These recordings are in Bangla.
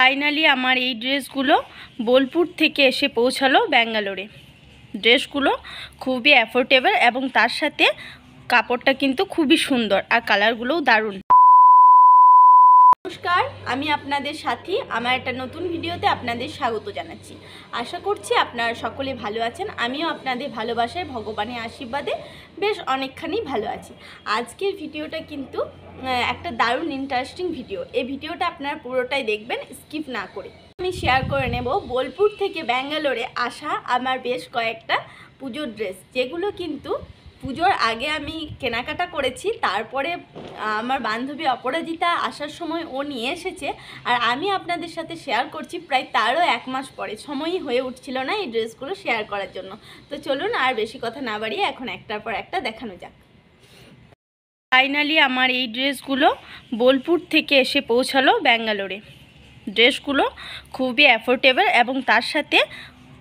ফাইনালি আমার এই ড্রেসগুলো বোলপুর থেকে এসে পৌঁছালো ব্যাঙ্গালোরে। ড্রেসগুলো খুবই অ্যাফোর্ডেবল এবং তার সাথে কাপড়টা কিন্তু খুবই সুন্দর আর কালারগুলোও দারুণ। নমস্কার, আমি আপনাদের সাথী। আমার একটা নতুন ভিডিওতে আপনাদের স্বাগত জানাচ্ছি। আশা করছি আপনারা সকলে ভালো আছেন। আমিও আপনাদের ভালোবাসায় ভগবানের আশীর্বাদে বেশ অনেকখানি ভালো আছি। আজকের ভিডিওটা কিন্তু একটা দারুণ ইন্টারেস্টিং ভিডিও। এই ভিডিওটা আপনারা পুরোটাই দেখবেন, স্কিপ না করে। আমি শেয়ার করে নেব বোলপুর থেকে ব্যাঙ্গালোরে আসা আমার বেশ কয়েকটা পুজোর ড্রেস, যেগুলো কিন্তু পুজোর আগে আমি কেনাকাটা করেছি। তারপরে আমার বান্ধবী অপরাজিতা আসার সময় ও নিয়ে এসেছে, আর আমি আপনাদের সাথে শেয়ার করছি প্রায় তারও 1 মাস পরে। সময়ই হয়ে উঠছিল না এই ড্রেসগুলো শেয়ার করার জন্য। তো চলুন আর বেশি কথা না বাড়িয়ে এখন একটার পর একটা দেখানো যাক। ফাইনালি আমার এই ড্রেসগুলো বোলপুর থেকে এসে পৌঁছালো ব্যাঙ্গালোরে। ড্রেসগুলো খুবই অ্যাফোর্ডেবল এবং তার সাথে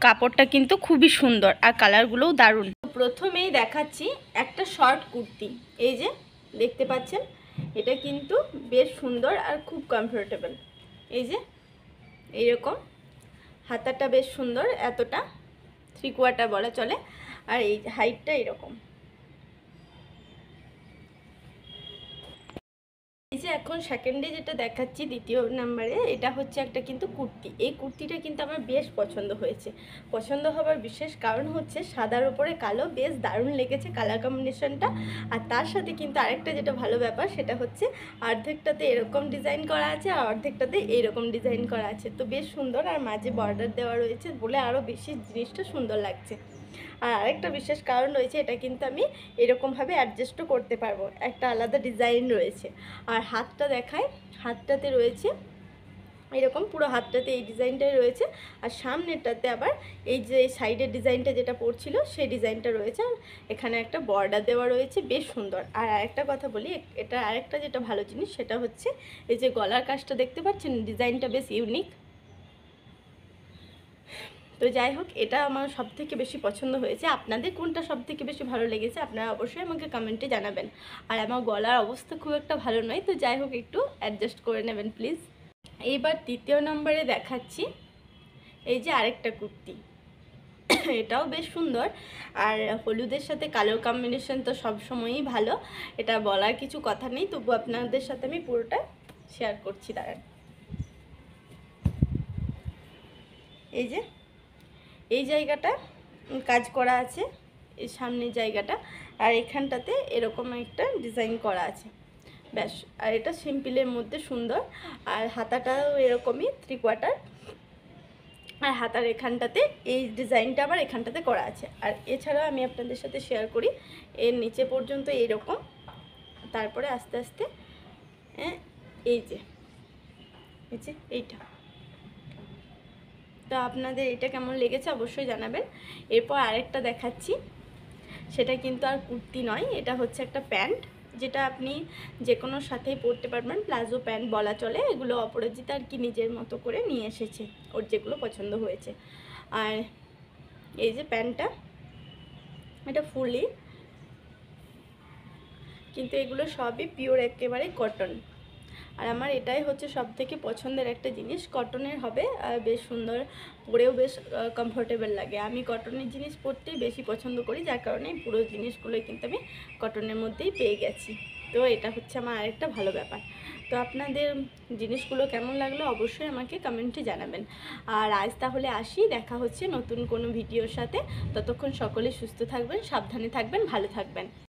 কাপড়টা কিন্তু খুবই সুন্দর আর কালারগুলোও দারুণ। প্রথমেই দেখাচ্ছি একটা শর্ট কুর্তি। এই যে দেখতে পাচ্ছেন, এটা কিন্তু বেশ সুন্দর আর খুব কমফোর্টেবল। এই যে এইরকম হাতাটা বেশ সুন্দর, এতটা 3/4 বলা চলে, আর এই হাইটটা এরকম। এই যে এখন সেকেন্ডে যেটা দেখাচ্ছি, দ্বিতীয় নাম্বারে, এটা হচ্ছে একটা কিন্তু কুর্তি। এই কুর্তিটা কিন্তু আমার বেশ পছন্দ হয়েছে। পছন্দ হবার বিশেষ কারণ হচ্ছে সাদার উপরে কালো, বেশ দারুণ লেগেছে কালার কম্বিনেশনটা। আর তার সাথে কিন্তু আরেকটা যেটা ভালো ব্যাপার, সেটা হচ্ছে অর্ধেকটাতে এরকম ডিজাইন করা আছে আর অর্ধেকটাতে এইরকম ডিজাইন করা আছে। তো বেশ সুন্দর, আর মাঝে বর্ডার দেওয়া রয়েছে বলে আরও বেশি জিনিসটা সুন্দর লাগছে। আর আরেকটা বিশেষ কারণ রয়েছে, এটা কিন্তু আমি এরকমভাবে অ্যাডজাস্টও করতে পারবো, একটা আলাদা ডিজাইন রয়েছে। আর হাতটা দেখায়, হাতটাতে রয়েছে এরকম, পুরো হাতটাতে এই ডিজাইনটাই রয়েছে। আর সামনেরটাতে আবার এই যে সাইডের ডিজাইনটা যেটা পড়ছিল সেই ডিজাইনটা রয়েছে, আর এখানে একটা বর্ডার দেওয়া রয়েছে, বেশ সুন্দর। আর আরেকটা কথা বলি, এটা আরেকটা যেটা ভালো জিনিস সেটা হচ্ছে এই যে গলার কাজটা দেখতে পাচ্ছেন, ডিজাইনটা বেশ ইউনিক। তো যাই হোক, এটা আমার সবথেকে বেশি পছন্দ হয়েছে। আপনাদের কোনটা সবথেকে বেশি ভালো লেগেছে আপনারা অবশ্যই আমাকে কমেন্টে জানাবেন। আর আমার গলার অবস্থা খুব একটা ভালো নয়, তো যাই হোক একটু অ্যাডজাস্ট করে নেবেন প্লিজ। এইবার তৃতীয় নম্বরে দেখাচ্ছি এই যে আরেকটা কুর্তি। এটাও বেশ সুন্দর, আর হলুদের সাথে কালোর কম্বিনেশন তো সবসময়ই ভালো, এটা বলার কিছু কথা নেই। তবু আপনাদের সাথে আমি পুরোটা শেয়ার করছি, দাঁড়ান। এই যে এই জায়গাটা কাজ করা আছে, এই সামনের জায়গাটা, আর এখানটাতে এরকম একটা ডিজাইন করা আছে, ব্যাস। আর এটা সিম্পলের মধ্যে সুন্দর, আর হাতাটাও এরকমই 3/4, আর হাতার এখানটাতে এই ডিজাইনটা আবার এখানটাতে করা আছে। আর এছাড়াও আমি আপনাদের সাথে শেয়ার করি, এর নিচে পর্যন্ত এইরকম, তারপরে আস্তে আস্তে এই যে এইটা। তো আপনাদের এটা কেমন লেগেছে অবশ্যই জানাবেন। এরপর আরেকটা দেখাচ্ছি, সেটা কিন্তু আর কুর্তি নয়, এটা হচ্ছে একটা প্যান্ট, যেটা আপনি যে কোনো সাথেই পরতে পারবেন, প্লাজো প্যান্ট বলা চলে। এগুলো অপরাজিতা আর কি নিজের মতো করে নিয়ে এসেছে, ওর যেগুলো পছন্দ হয়েছে। আর এই যে প্যান্টটা, এটা ফুলি, কিন্তু এগুলো সবই পিওর একেবারে কটন। আর আমার এটাই হচ্ছে সবথেকে পছন্দের একটা জিনিস, কটনের হবে, আর বেশ সুন্দর, পরেও বেশ কমফোর্টেবল লাগে। আমি কটনের জিনিস পরতেই বেশি পছন্দ করি, যার কারণে পুরো জিনিসগুলোই কিন্তু আমি কটনের মধ্যেই পেয়ে গেছি। তো এটা হচ্ছে আমার আরেকটা ভালো ব্যাপার। তো আপনাদের জিনিসগুলো কেমন লাগলো অবশ্যই আমাকে কমেন্টে জানাবেন। আর আজ তাহলে আসি, দেখা হচ্ছে নতুন কোনো ভিডিওর সাথে। ততক্ষণ সকলে সুস্থ থাকবেন, সাবধানে থাকবেন, ভালো থাকবেন।